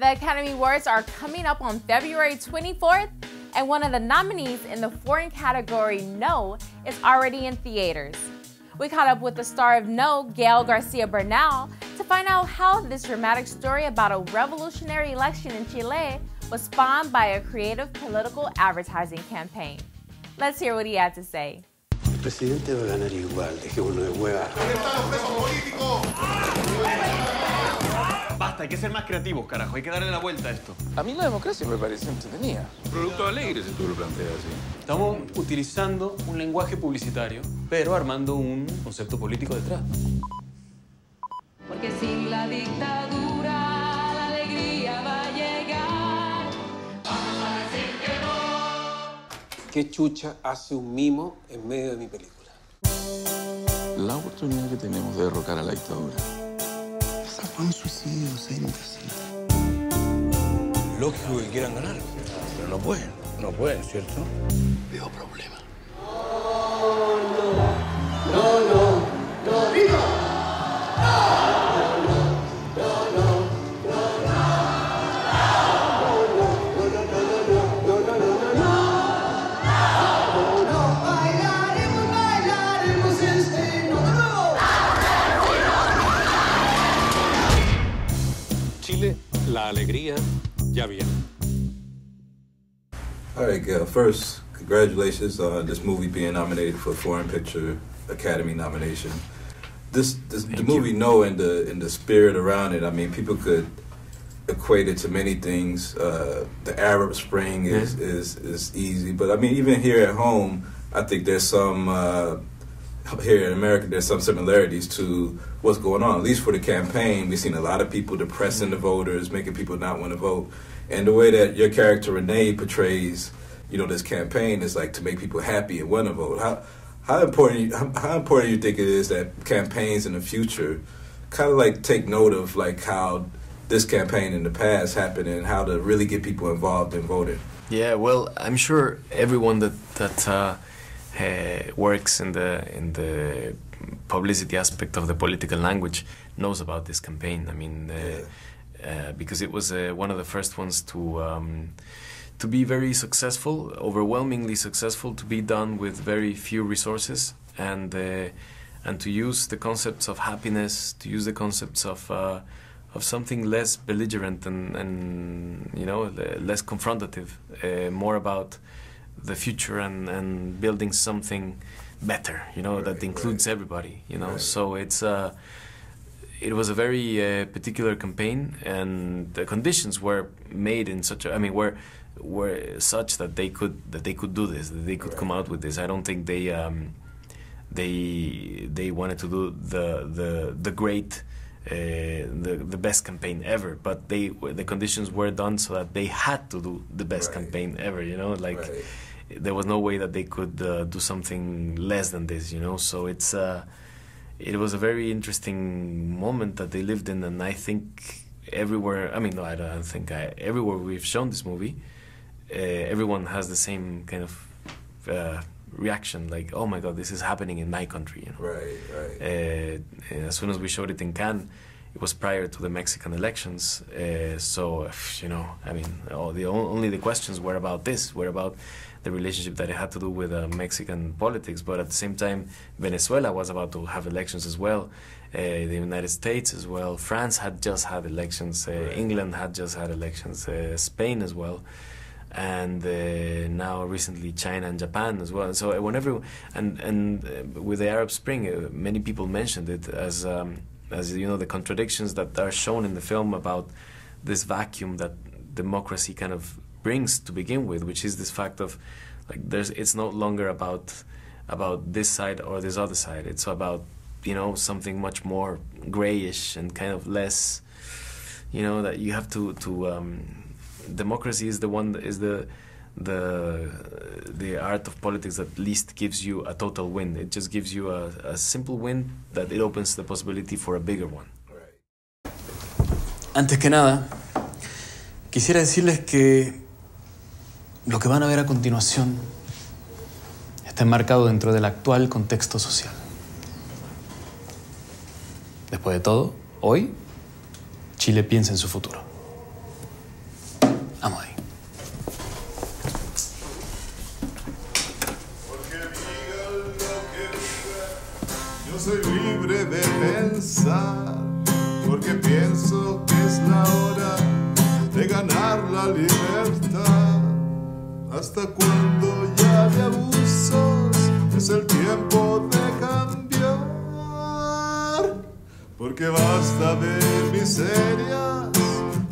The Academy Awards are coming up on February 24th, and one of the nominees in the foreign category, No, is already in theaters. We caught up with the star of No, Gael Garcia Bernal, to find out how this dramatic story about a revolutionary election in Chile was spawned by a creative political advertising campaign. Let's hear what he had to say. El presidente va a ganar igual, dejémonos de hueva. ¿Dónde están los presos políticos? Basta, hay que ser más creativos, carajo. Hay que darle la vuelta a esto. A mí la democracia me parece entretenida. Producto alegre, si tú lo planteas así. Estamos utilizando un lenguaje publicitario, pero armando un concepto político detrás. Porque sin la dictadura la alegría va a llegar. Vamos a decir que no. ¿Qué chucha hace un mimo en medio de mi película? La oportunidad que tenemos de derrocar a la dictadura. Fue un suicidio, imbécil. Lógico que quieran ganar, pero no pueden, ¿cierto? Veo problemas. Chile, la alegría ya viene. All right, Gail. First, congratulations on this movie being nominated for Foreign Picture Academy nomination. The movie No and the spirit around it. I mean, people could equate it to many things. The Arab Spring is easy, but I mean, even here at home, I think there's some. Here in America, there's some similarities to what's going on. At least for the campaign, we've seen a lot of people depressing the voters, making people not want to vote. And the way that your character Renee portrays, this campaign is like to make people happy and want to vote. How important you think it is that campaigns in the future kind of like take note of like how this campaign in the past happened and how to really get people involved in voting? Yeah, well, I'm sure everyone that works in the publicity aspect of the political language knows about this campaign. I mean, because it was one of the first ones to be very successful, overwhelmingly successful, to be done with very few resources, and to use the concepts of happiness, to use the concepts of something less belligerent and less confrontative, more about the future and building something better, that includes everybody, So it was a very particular campaign, and the conditions were made in such were such that they could do this, that they could come out with this. I don't think they wanted to do the great the best campaign ever, but the conditions were done so that they had to do the best campaign ever, there was no way that they could do something less than this, So it was a very interesting moment that they lived in, and I think everywhere. I mean, no, I don't think everywhere we've shown this movie, everyone has the same kind of reaction, like, oh my God, this is happening in my country. Right. As soon as we showed it in Cannes, it was prior to the Mexican elections, so I mean, only the questions were about this, were about the relationship that it had to do with Mexican politics. But at the same time, Venezuela was about to have elections as well, the United States as well, France had just had elections, England had just had elections, Spain as well, and now recently China and Japan as well. So whenever and with the Arab Spring, many people mentioned it as the contradictions that are shown in the film about this vacuum that democracy kind of brings to begin with, which is this fact of like it's no longer about this side or this other side. It's about something much more grayish and kind of less, that you have to democracy is the one that is the art of politics that least gives you a total win. It just gives you a simple win that it opens the possibility for a bigger one. Antes que nada, quisiera decirles que lo que van a ver a continuación está enmarcado dentro del actual contexto social. Después de todo, hoy, Chile piensa en su futuro. soy libre de pensar, porque pienso que es la hora de ganar la libertad. Hasta cuando ya de abusos es el tiempo de cambiar, porque basta de miserias,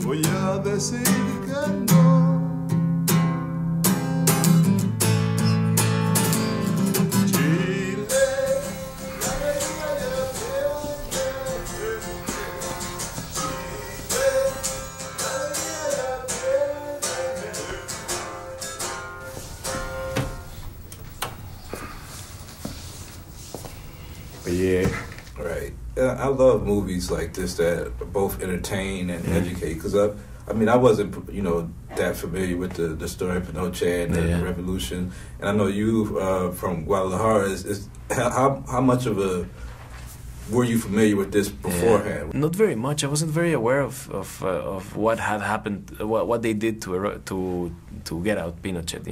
voy a decir que no. Yeah. Right. I love movies like this that both entertain and educate. Because I mean, I wasn't, that familiar with the story of Pinochet and the revolution. And I know you from Guadalajara. How much of a were you familiar with this beforehand? Not very much. I wasn't very aware of what had happened, what they did to get out Pinochet.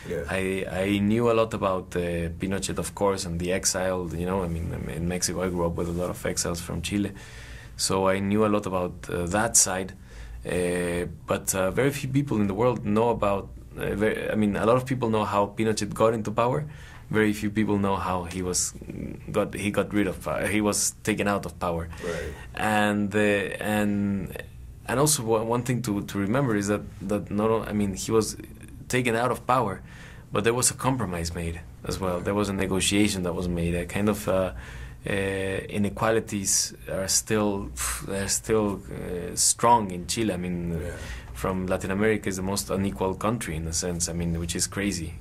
Yeah. I knew a lot about Pinochet, of course, and the exile. I mean, in Mexico, I grew up with a lot of exiles from Chile, so I knew a lot about that side. But very few people in the world know about. A lot of people know how Pinochet got into power. Very few people know how he got rid of power. He was taken out of power. Right. And also one thing to remember is that he was taken out of power, but there was a compromise made as well. There was a negotiation that was made. A kind of inequalities are still strong in Chile. I mean, from Latin America is the most unequal country in a sense. I mean, which is crazy.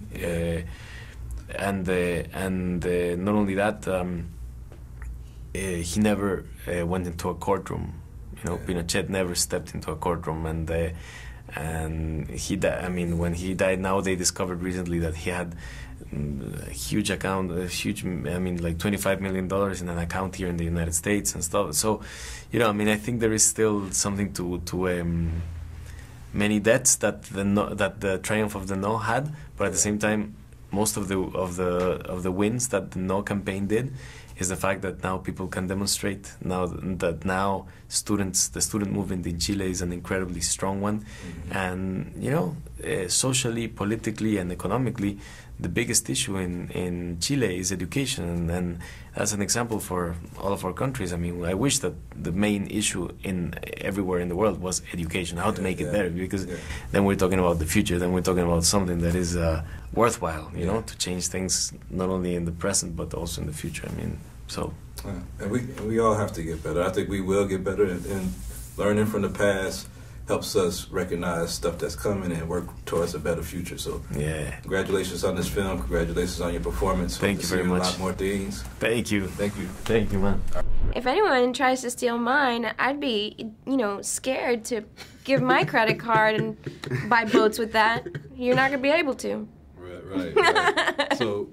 And not only that, he never went into a courtroom. Pinochet never stepped into a courtroom, and he died. I mean, when he died, now they discovered recently that he had a huge like $25 million in an account here in the United States and stuff. So, I think there is still something to many debts that the triumph of the No had, but at the same time, most of the wins that the No campaign did is the fact that now people can demonstrate, the student movement in Chile is an incredibly strong one. And socially, politically, and economically, the biggest issue in Chile is education, and that's an example for all of our countries. I mean, I wish that the main issue everywhere in the world was education, how to make it better, because then we're talking about the future, then we're talking about something that is worthwhile, to change things not only in the present but also in the future. I mean, so. And we all have to get better. I think we will get better, and learning from the past helps us recognize stuff that's coming and work towards a better future. So, congratulations on this film. Congratulations on your performance. Thank you very much. A lot more things. Thank you. Thank you. Thank you, man. If anyone tries to steal mine, I'd be, scared to give my credit card and buy boats with that. You're not going to be able to. Right. So,